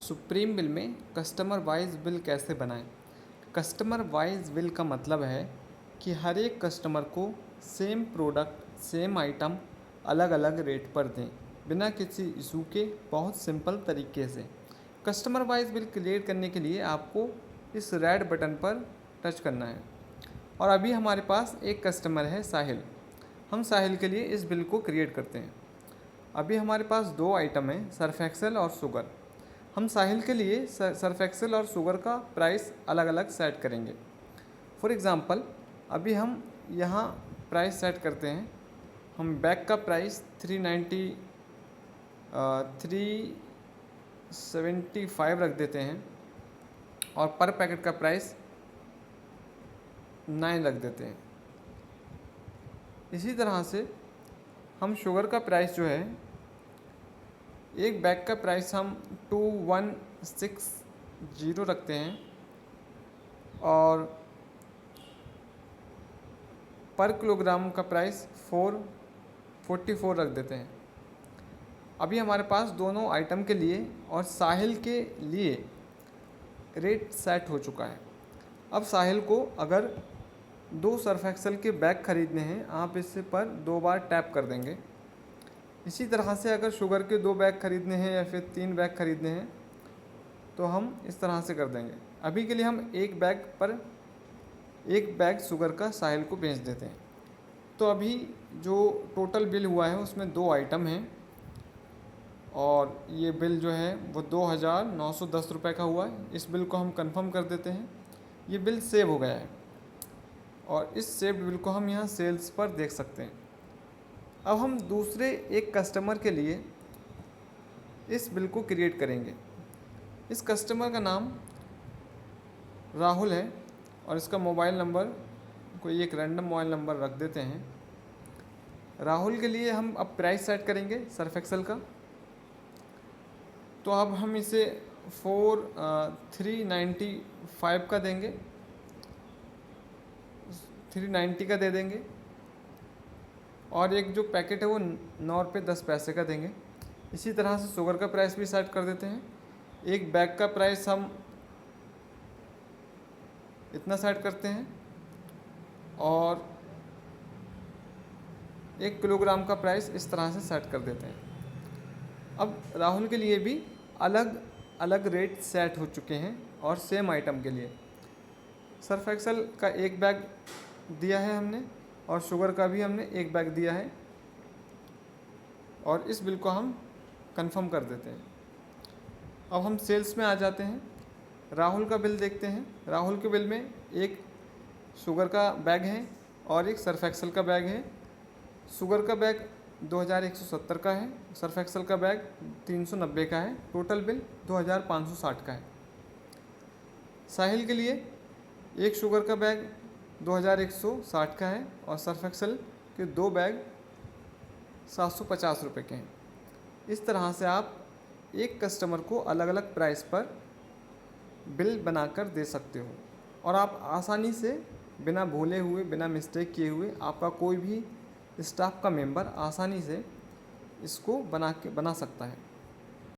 Supreme bill में customer wise bill कैसे बनाएं? कस्टमर वाइज बिल का मतलब है कि हर एक कस्टमर को सेम प्रोडक्ट सेम आइटम अलग अलग रेट पर दें बिना किसी इशू के, बहुत सिंपल तरीके से। कस्टमर वाइज बिल क्रिएट करने के लिए आपको इस रेड बटन पर टच करना है। और अभी हमारे पास एक कस्टमर है साहिल। हम साहिल के लिए इस बिल को क्रिएट करते हैं। अभी हमारे पास दो आइटम हैं, सर्फ एक्सेल और शुगर। हम साहिल के लिए सर्फ एक्सेल और शुगर का प्राइस अलग अलग सेट करेंगे। फॉर एग्ज़ाम्पल अभी हम यहाँ प्राइस सेट करते हैं। हम बैग का प्राइस 375 रख देते हैं और पर पैकेट का प्राइस 9 रख देते हैं। इसी तरह से हम शुगर का प्राइस जो है, एक बैग का प्राइस हम 2160 रखते हैं और पर किलोग्राम का प्राइस 444 रख देते हैं। अभी हमारे पास दोनों आइटम के लिए और साहिल के लिए रेट सेट हो चुका है। अब साहिल को अगर 2 सर्फ एक्सेल के बैग खरीदने हैं, आप इससे पर 2 बार टैप कर देंगे। इसी तरह से अगर शुगर के 2 बैग खरीदने हैं या फिर 3 बैग खरीदने हैं तो हम इस तरह से कर देंगे। अभी के लिए हम एक बैग शुगर का साहिल को बेच देते हैं। तो अभी जो टोटल बिल हुआ है उसमें 2 आइटम हैं और ये बिल जो है वो 2910 रुपये का हुआ है। इस बिल को हम कंफर्म कर देते हैं। ये बिल सेव हो गया है और इस सेव्ड बिल को हम यहाँ सेल्स पर देख सकते हैं। अब हम दूसरे एक कस्टमर के लिए इस बिल को क्रिएट करेंगे। इस कस्टमर का नाम राहुल है और इसका मोबाइल नंबर कोई एक रैंडम मोबाइल नंबर रख देते हैं। राहुल के लिए हम अब प्राइस सेट करेंगे सर्फ एक्सेल का। तो अब हम इसे 395 का देंगे, 390 का दे देंगे और एक जो पैकेट है वो 9 रुपये 10 पैसे का देंगे। इसी तरह से शुगर का प्राइस भी सेट कर देते हैं। एक बैग का प्राइस हम इतना सेट करते हैं और 1 किलोग्राम का प्राइस इस तरह से सेट कर देते हैं। अब राहुल के लिए भी अलग अलग रेट सेट हो चुके हैं और सेम आइटम के लिए सर्फ एक्सेल का एक बैग दिया है हमने और शुगर का भी हमने एक बैग दिया है और इस बिल को हम कंफर्म कर देते हैं। अब हम सेल्स में आ जाते हैं। राहुल का बिल देखते हैं। राहुल के बिल में एक शुगर का बैग है और एक सर्फ एक्सेल का बैग है। शुगर का बैग 2170 का है, सर्फ एक्सेल का बैग 390 का है। टोटल बिल 2560 का है। साहिल के लिए एक शुगर का बैग 2160 का है और सर्फ एक्सेल के 2 बैग 750 रुपये के हैं। इस तरह से आप एक कस्टमर को अलग अलग प्राइस पर बिल बनाकर दे सकते हो और आप आसानी से बिना भूले हुए, बिना मिस्टेक किए हुए, आपका कोई भी स्टाफ का मेंबर आसानी से इसको बना सकता है।